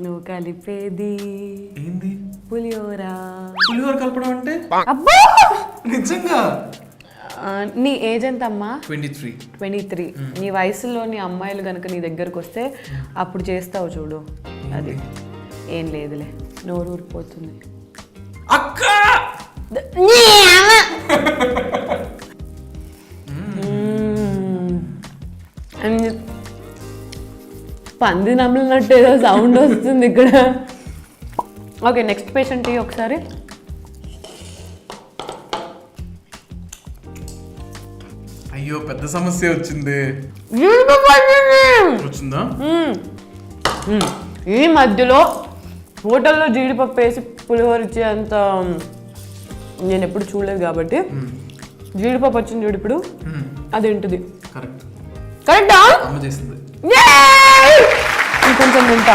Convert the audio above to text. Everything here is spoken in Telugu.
నువ్వు కలిపేది ఏంది? పులిహోర. పులిహోర కలపడం అంటే? అబ్బా నిజంగా? నీ ఏజ్ ఎంత అమ్మా? 23. 23. నీ వయసులోని అమ్మాయిలు కనుక నీ దగ్గరకు వస్తే అప్పుడు చేస్తావు చూడు. అది ఏం లేదులే, నోరు ఊరిపోతుంది. అక్క పంది నమ్మలినట్టు ఏదో సౌండ్ వస్తుంది ఇక్కడ. ఓకే, నెక్స్ట్ పేషెంట్ ఒకసారి. అయ్యో పెద్ద సమస్య వచ్చింది. వచ్చిందా? ఈ మధ్యలో హోటల్లో జీడిపప్పు వేసి పులిహోర ఇచ్చేంత నేను ఎప్పుడు చూడలేదు కాబట్టి జీడిపప్పు వచ్చింది చూడు ఇప్పుడు, అదేంటిది? కరెక్ట్. కరెక్టా? అమ్మ చేసింది. ఇంకొంచెం తింటా.